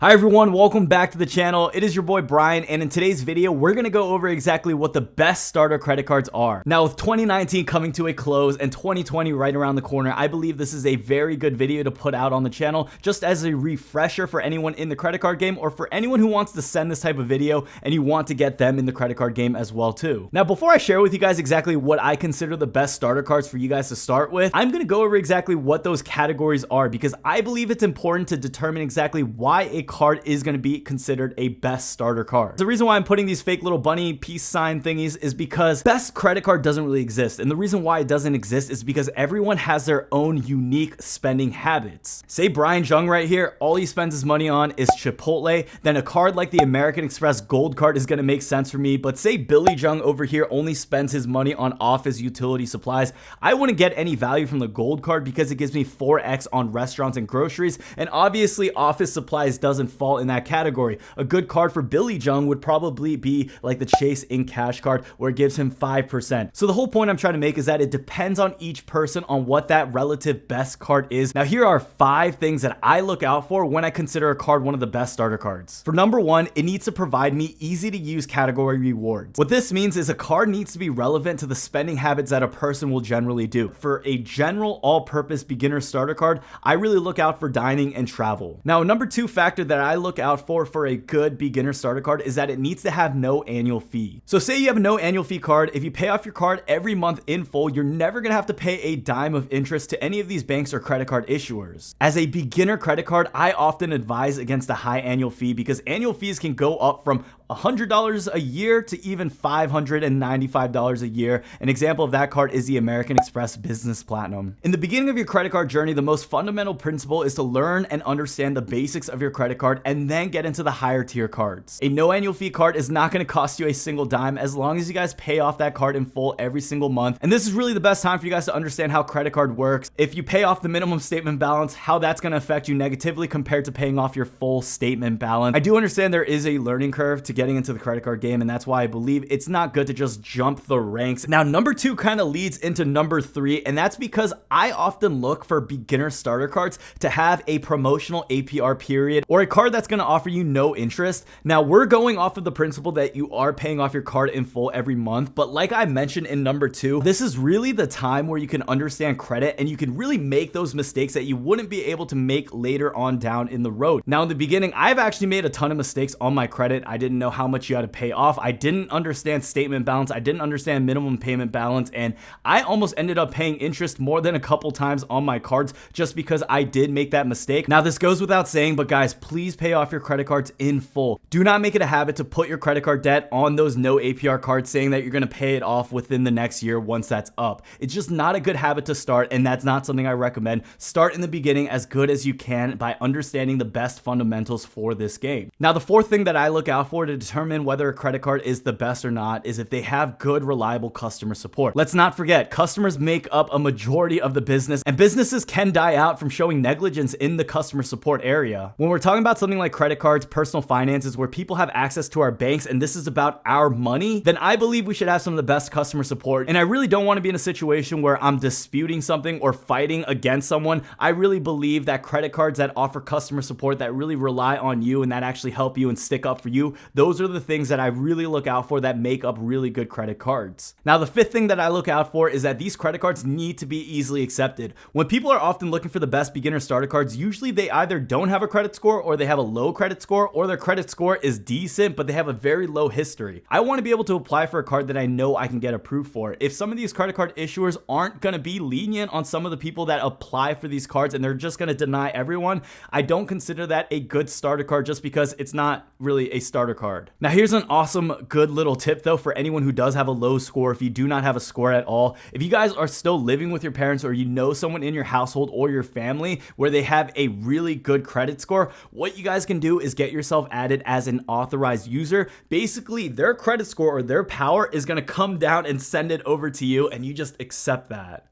Hi everyone, welcome back to the channel. It is your boy Brian, and in today's video, we're gonna go over exactly what the best starter credit cards are. Now, with 2019 coming to a close and 2020 right around the corner, I believe this is a very good video to put out on the channel, just as a refresher for anyone in the credit card game, or for anyone who wants to send this type of video and you want to get them in the credit card game as well too. Now, before I share with you guys exactly what I consider the best starter cards for you guys to start with, I'm gonna go over exactly what those categories are, because I believe it's important to determine exactly why a card is going to be considered a best starter card. The reason why I'm putting these fake little bunny peace sign thingies is because best credit card doesn't really exist. And the reason why it doesn't exist is because everyone has their own unique spending habits. Say Brian Jung right here, all he spends his money on is Chipotle, then a card like the American Express Gold card is going to make sense for me. But say Billy Jung over here only spends his money on office utility supplies, I wouldn't get any value from the Gold card because it gives me 4x on restaurants and groceries, and obviously office supplies doesn't fall in that category. A good card for Billy Jung would probably be like the Chase in Cash card, where it gives him 5%. So the whole point I'm trying to make is that it depends on each person on what that relative best card is. Now, here are 5 things that I look out for when I consider a card one of the best starter cards. For number 1, it needs to provide me easy to use category rewards. What this means is a card needs to be relevant to the spending habits that a person will generally do. For a general all-purpose beginner starter card, I really look out for dining and travel. Now, number 2 factor that I look out for a good beginner starter card is that it needs to have no annual fee. So say you have a no annual fee card, if you pay off your card every month in full, you're never gonna have to pay a dime of interest to any of these banks or credit card issuers. As a beginner credit card, I often advise against a high annual fee because annual fees can go up from $100 a year to even $595 a year. An example of that card is the American Express Business Platinum. In the beginning of your credit card journey, the most fundamental principle is to learn and understand the basics of your credit card and then get into the higher tier cards. A no annual fee card is not going to cost you a single dime as long as you guys pay off that card in full every single month. And this is really the best time for you guys to understand how credit card works. If you pay off the minimum statement balance, how that's going to affect you negatively compared to paying off your full statement balance. I do understand there is a learning curve to getting into the credit card game, and that's why I believe it's not good to just jump the ranks. Now, number 2 kind of leads into number 3, and that's because I often look for beginner starter cards to have a promotional APR period, or a card that's going to offer you no interest. Now, we're going off of the principle that you are paying off your card in full every month, but like I mentioned in number 2, this is really the time where you can understand credit and you can really make those mistakes that you wouldn't be able to make later on down in the road. Now, in the beginning, I've actually made a ton of mistakes on my credit. I didn't know how much you had to pay off. I didn't understand statement balance. I didn't understand minimum payment balance, and I almost ended up paying interest more than a couple times on my cards just because I did make that mistake. Now, this goes without saying, but guys, please pay off your credit cards in full. Do not make it a habit to put your credit card debt on those no APR cards saying that you're going to pay it off within the next year once that's up. It's just not a good habit to start, and that's not something I recommend. Start in the beginning as good as you can by understanding the best fundamentals for this game. Now, the 4th thing that I look out for to determine whether a credit card is the best or not is if they have good, reliable customer support. Let's not forget, customers make up a majority of the business, and businesses can die out from showing negligence in the customer support area. When we're talking about something like credit cards, personal finances, where people have access to our banks and this is about our money, then I believe we should have some of the best customer support. And I really don't want to be in a situation where I'm disputing something or fighting against someone. I really believe that credit cards that offer customer support, that really rely on you and that actually help you and stick up for you, those are the things that I really look out for that make up really good credit cards. Now, the 5th thing that I look out for is that these credit cards need to be easily accepted. When people are often looking for the best beginner starter cards, usually they either don't have a credit score, or they have a low credit score, or their credit score is decent, but they have a very low history. I want to be able to apply for a card that I know I can get approved for. If some of these credit card issuers aren't going to be lenient on some of the people that apply for these cards and they're just going to deny everyone, I don't consider that a good starter card just because it's not really a starter card. Now, here's an awesome, good little tip though for anyone who does have a low score. If you do not have a score at all, if you guys are still living with your parents, or you know someone in your household or your family where they have a really good credit score, what you guys can do is get yourself added as an authorized user. Basically, their credit score or their power is going to come down and send it over to you, and you just accept that.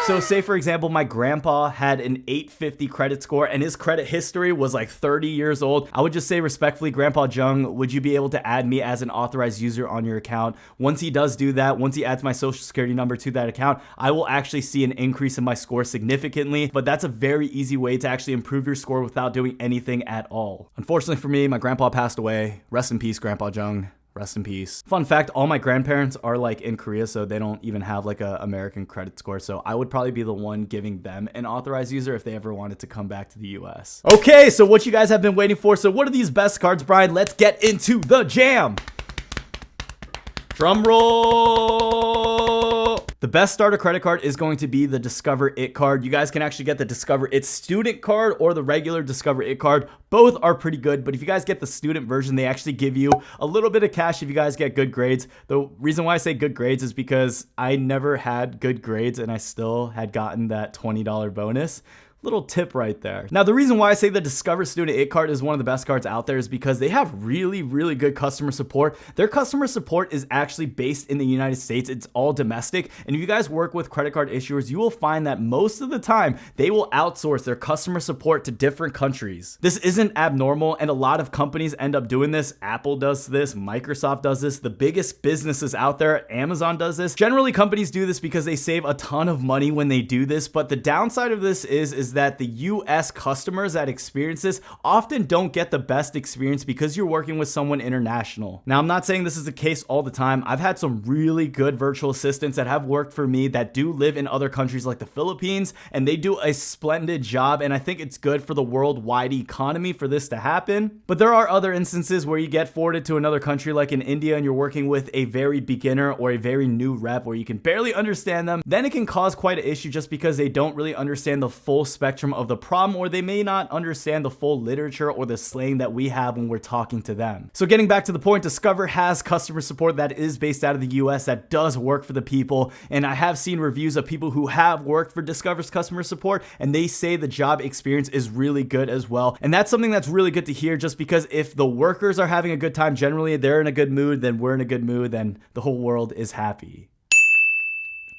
So say for example, my grandpa had an 850 credit score and his credit history was like 30 years old. I would just say respectfully, Grandpa Jung, would you be able to add me as an authorized user on your account? Once he does do that, once he adds my social security number to that account, I will actually see an increase in my score significantly. But that's a very easy way to actually improve your score without doing anything at all. Unfortunately for me, my grandpa passed away. Rest in peace, Grandpa Jung. Rest in peace. Fun fact, all my grandparents are like in Korea, so they don't even have like a American credit score. So I would probably be the one giving them an authorized user if they ever wanted to come back to the US. Okay, so what you guys have been waiting for. So what are these best cards, Brian? Let's get into the jam. Drum roll. The best starter credit card is going to be the Discover It card. You guys can actually get the Discover It student card or the regular Discover It card. Both are pretty good, but if you guys get the student version, they actually give you a little bit of cash if you guys get good grades. The reason why I say good grades is because I never had good grades and I still had gotten that $20 bonus. Little tip right there. Now, the reason why I say the Discover Student It card is one of the best cards out there is because they have really, really good customer support. Their customer support is actually based in the United States. It's all domestic. And if you guys work with credit card issuers, you will find that most of the time they will outsource their customer support to different countries. This isn't abnormal, and a lot of companies end up doing this. Apple does this, Microsoft does this, the biggest businesses out there, Amazon does this. Generally, companies do this because they save a ton of money when they do this, but the downside of this is that the US customers that experience this often don't get the best experience because you're working with someone international. Now, I'm not saying this is the case all the time. I've had some really good virtual assistants that have worked for me that do live in other countries like the Philippines, and they do a splendid job, and I think it's good for the worldwide economy for this to happen. But there are other instances where you get forwarded to another country like in India and you're working with a very beginner or a very new rep where you can barely understand them. Then it can cause quite an issue just because they don't really understand the full spectrum of the problem, or they may not understand the full literature or the slang that we have when we're talking to them. So getting back to the point, Discover has customer support that is based out of the US that does work for the people, and I have seen reviews of people who have worked for Discover's customer support and they say the job experience is really good as well. And that's something that's really good to hear, just because if the workers are having a good time, generally they're in a good mood, then we're in a good mood, then the whole world is happy.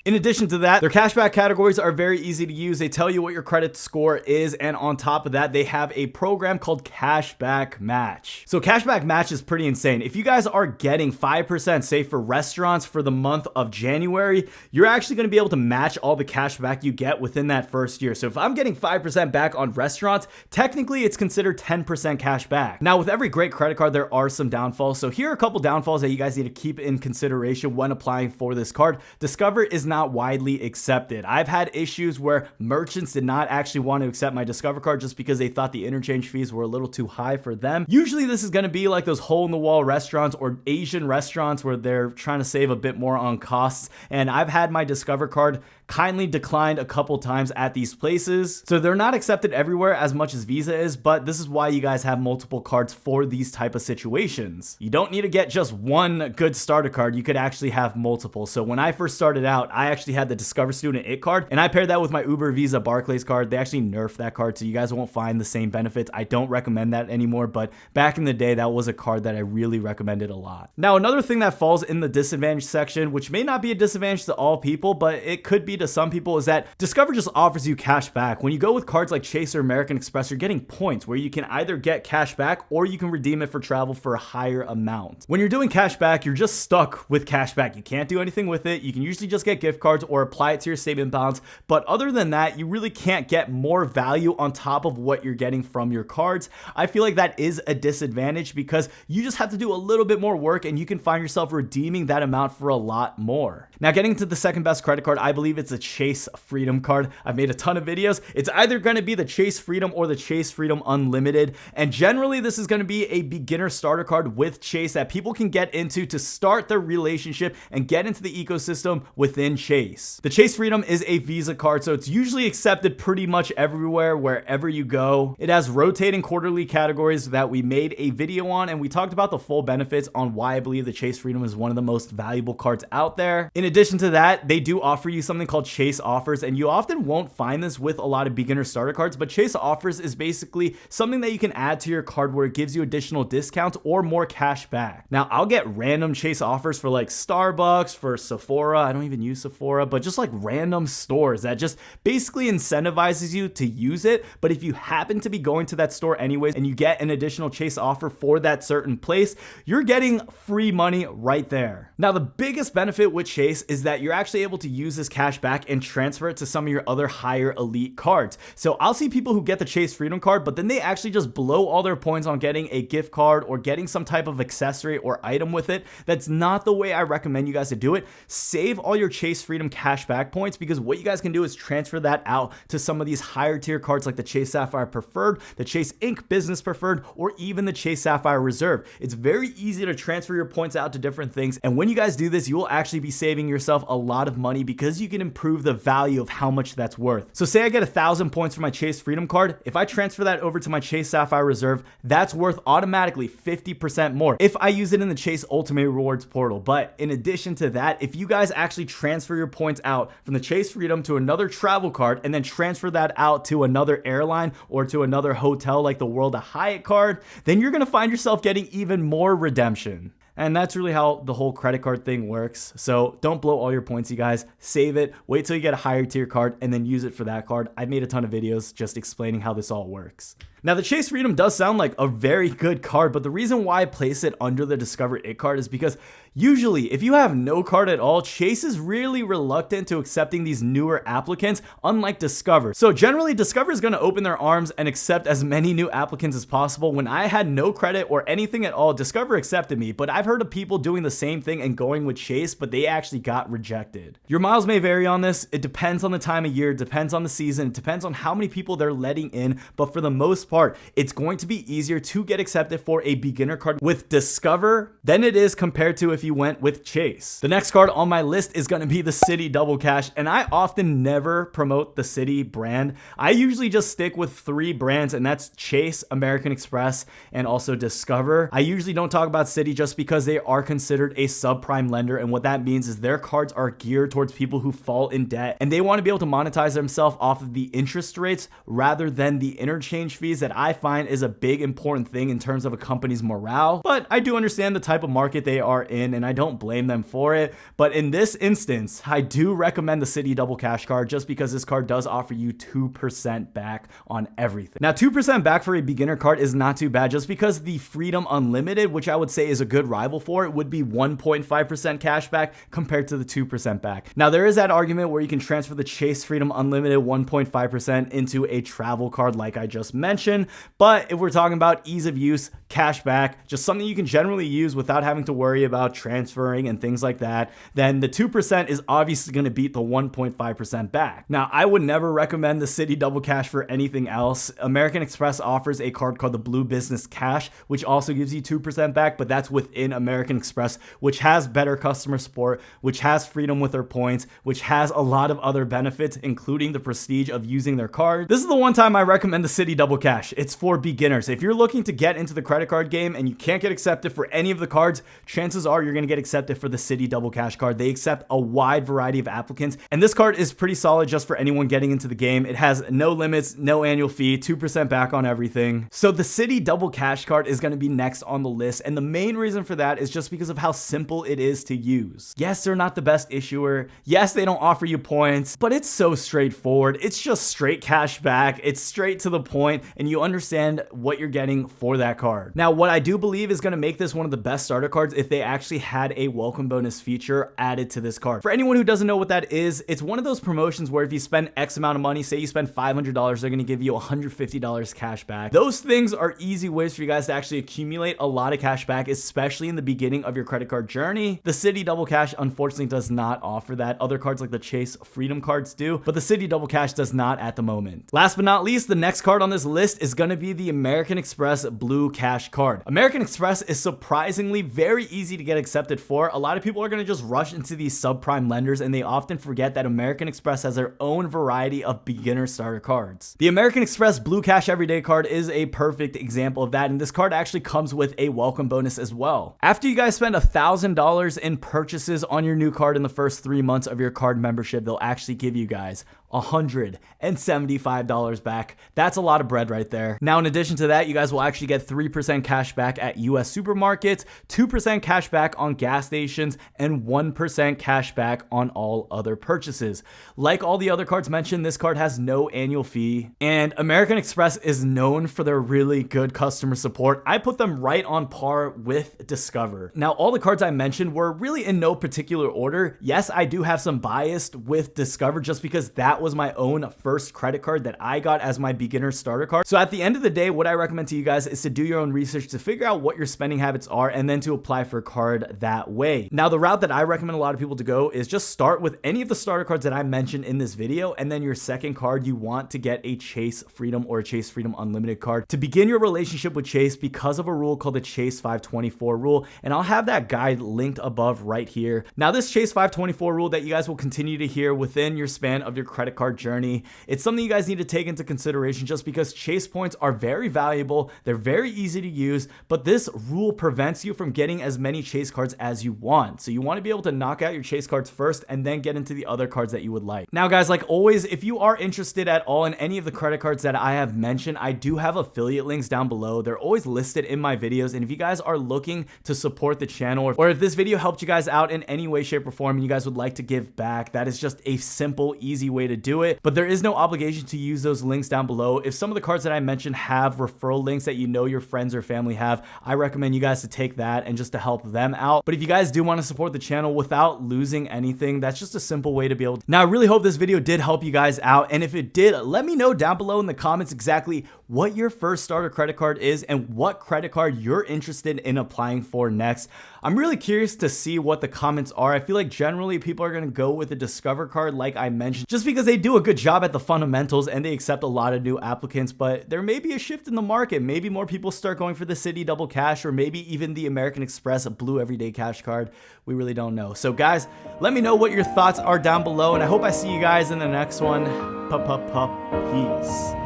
In addition to that, their cashback categories are very easy to use. They tell you what your credit score is, and on top of that, they have a program called Cashback Match. So Cashback Match is pretty insane. If you guys are getting 5%, say for restaurants for the month of January, you're actually going to be able to match all the cashback you get within that first year. So if I'm getting 5% back on restaurants, technically it's considered 10% cash back. Now, with every great credit card, there are some downfalls. So here are a couple downfalls that you guys need to keep in consideration when applying for this card. Discover is not widely accepted. I've had issues where merchants did not actually want to accept my Discover card just because they thought the interchange fees were a little too high for them. Usually this is going to be like those hole-in-the-wall restaurants or Asian restaurants where they're trying to save a bit more on costs, and I've had my Discover card kindly declined a couple times at these places. So they're not accepted everywhere as much as Visa is, but this is why you guys have multiple cards for these type of situations. You don't need to get just one good starter card. You could actually have multiple. So when I first started out, I actually had the Discover Student It card, and I paired that with my Uber, Visa, Barclays card. They actually nerfed that card, so you guys won't find the same benefits. I don't recommend that anymore, but back in the day, that was a card that I really recommended a lot. Now, another thing that falls in the disadvantage section, which may not be a disadvantage to all people, but it could be to some people, is that Discover just offers you cash back. When you go with cards like Chase or American Express, you're getting points where you can either get cash back or you can redeem it for travel for a higher amount. When you're doing cash back, you're just stuck with cash back. You can't do anything with it. You can usually just get gift cards or apply it to your statement balance. But other than that, you really can't get more value on top of what you're getting from your cards. I feel like that is a disadvantage because you just have to do a little bit more work and you can find yourself redeeming that amount for a lot more. Now, getting to the second best credit card, I believe it's a Chase Freedom card. I've made a ton of videos. It's either going to be the Chase Freedom or the Chase Freedom Unlimited. And generally, this is going to be a beginner starter card with Chase that people can get into to start their relationship and get into the ecosystem within Chase. The Chase Freedom is a Visa card, so it's usually accepted pretty much everywhere, wherever you go. It has rotating quarterly categories that we made a video on, and we talked about the full benefits on why I believe the Chase Freedom is one of the most valuable cards out there. In addition to that, they do offer you something called Chase Offers, and you often won't find this with a lot of beginner starter cards, but Chase Offers is basically something that you can add to your card where it gives you additional discounts or more cash back. Now, I'll get random Chase Offers for like Starbucks, for Sephora. I don't even use Sephora, but just like random stores that just basically incentivizes you to use it. But if you happen to be going to that store anyways and you get an additional Chase offer for that certain place, you're getting free money right there. Now, the biggest benefit with Chase is that you're actually able to use this cash back and transfer it to some of your other higher elite cards. So I'll see people who get the Chase Freedom card, but then they actually just blow all their points on getting a gift card or getting some type of accessory or item with it. That's not the way I recommend you guys to do it. Save all your Chase Freedom cashback points, because what you guys can do is transfer that out to some of these higher tier cards like the Chase Sapphire Preferred, the Chase Ink Business Preferred, or even the Chase Sapphire Reserve. It's very easy to transfer your points out to different things, and when you guys do this, you will actually be saving yourself a lot of money because you can improve the value of how much that's worth. So say I get 1,000 points for my Chase Freedom card. If I transfer that over to my Chase Sapphire Reserve, that's worth automatically 50% more if I use it in the Chase Ultimate Rewards portal. But in addition to that, if you guys actually transfer your points out from the Chase Freedom to another travel card and then transfer that out to another airline or to another hotel like the World of Hyatt card, then you're going to find yourself getting even more redemption. And that's really how the whole credit card thing works. So don't blow all your points, you guys. Save it, wait till you get a higher tier card, and then use it for that card. I've made a ton of videos just explaining how this all works. Now, the Chase Freedom does sound like a very good card, but the reason why I place it under the Discover It card is because usually, if you have no card at all, Chase is really reluctant to accepting these newer applicants, unlike Discover. So generally, Discover is going to open their arms and accept as many new applicants as possible. When I had no credit or anything at all, Discover accepted me, but I've heard of people doing the same thing and going with Chase, but they actually got rejected. Your miles may vary on this. It depends on the time of year, it depends on the season, it depends on how many people they're letting in, but for the most part, it's going to be easier to get accepted for a beginner card with Discover than it is compared to if you went with Chase. The next card on my list is going to be the Citi Double Cash, and I often never promote the Citi brand. I usually just stick with 3 brands, and that's Chase, American Express, and also Discover. I usually don't talk about Citi just because they are considered a subprime lender, and what that means is their cards are geared towards people who fall in debt, and they want to be able to monetize themselves off of the interest rates rather than the interchange fees that I find is a big important thing in terms of a company's morale. But I do understand the type of market they are in, and I don't blame them for it. But in this instance, I do recommend the Citi Double Cash card just because this card does offer you 2% back on everything. Now, 2% back for a beginner card is not too bad, just because the Freedom Unlimited, which I would say is a good rival for it, would be 1.5% cash back compared to the 2% back. Now, there is that argument where you can transfer the Chase Freedom Unlimited 1.5% into a travel card like I just mentioned. But if we're talking about ease of use, cash back, just something you can generally use without having to worry about transferring and things like that, then the 2% is obviously going to beat the 1.5% back. Now, I would never recommend the Citi Double Cash for anything else. American Express offers a card called the Blue Business Cash, which also gives you 2% back, but that's within American Express, which has better customer support, which has freedom with their points, which has a lot of other benefits, including the prestige of using their card. This is the one time I recommend the Citi Double Cash. It's for beginners. If you're looking to get into the credit card game and you can't get accepted for any of the cards, chances are you're going to get accepted for the Citi Double Cash card. They accept a wide variety of applicants, and this card is pretty solid just for anyone getting into the game. It has no limits, no annual fee, 2% back on everything. So the Citi Double Cash card is going to be next on the list, and the main reason for that is just because of how simple it is to use. Yes, they're not the best issuer. Yes, they don't offer you points, but it's so straightforward. It's just straight cash back. It's straight to the point, and you understand what you're getting for that card. Now, what I do believe is going to make this one of the best starter cards if they actually had a welcome bonus feature added to this card. For anyone who doesn't know what that is, it's one of those promotions where if you spend X amount of money, say you spend $500, they're going to give you $150 cash back. Those things are easy ways for you guys to actually accumulate a lot of cash back, especially in the beginning of your credit card journey. The Citi Double Cash unfortunately does not offer that. Other cards like the Chase Freedom cards do, but the Citi Double Cash does not at the moment. Last but not least, the next card on this list is going to be the American Express Blue Cash card. American Express is surprisingly very easy to get accepted for. A lot of people are going to just rush into these subprime lenders, and they often forget that American Express has their own variety of beginner starter cards. The American Express Blue Cash Everyday card is a perfect example of that, and this card actually comes with a welcome bonus as well. After you guys spend $1,000 in purchases on your new card in the first 3 months of your card membership, they'll actually give you guys $175 back. That's a lot of bread right there. Now, in addition to that, you guys will actually get 3% cash back at US supermarkets, 2% cash back on gas stations, and 1% cash back on all other purchases. Like all the other cards mentioned, this card has no annual fee, and American Express is known for their really good customer support. I put them right on par with Discover. Now, all the cards I mentioned were really in no particular order. Yes, I do have some bias with Discover just because that was my own first credit card that I got as my beginner starter card. So at the end of the day, what I recommend to you guys is to do your own research to figure out what your spending habits are and then to apply for a card that way. Now, the route that I recommend a lot of people to go is just start with any of the starter cards that I mentioned in this video, and then your second card, you want to get a Chase Freedom or a Chase Freedom Unlimited card to begin your relationship with Chase because of a rule called the Chase 524 rule, and I'll have that guide linked above right here. Now, this Chase 524 rule that you guys will continue to hear within your span of your credit card journey, it's something you guys need to take into consideration just because Chase points are very valuable, they're very easy to use, but this rule prevents you from getting as many Chase cards as you want. So you want to be able to knock out your Chase cards first and then get into the other cards that you would like. Now, guys, like always, if you are interested at all in any of the credit cards that I have mentioned, I do have affiliate links down below. They're always listed in my videos, and if you guys are looking to support the channel, or if this video helped you guys out in any way, shape, or form, and you guys would like to give back, that is just a simple, easy way to do it. But there is no obligation to use those links down below. If some of the cards that I mentioned have referral links that you know your friends or family have, I recommend you guys to take that and just to help them out. But if you guys do want to support the channel without losing anything, that's just a simple way to be able to. Now, I really hope this video did help you guys out, and if it did, let me know down below in the comments exactly what your first starter credit card is and what credit card you're interested in applying for next. I'm really curious to see what the comments are. I feel like generally people are going to go with the Discover card like I mentioned, just because they do a good job at the fundamentals and they accept a lot of new applicants, but there may be a shift in the market. Maybe more people start going for the Citi Double Cash, or maybe even the American Express Blue Everyday Cash card. We really don't know. So guys, let me know what your thoughts are down below, and I hope I see you guys in the next one. Peace.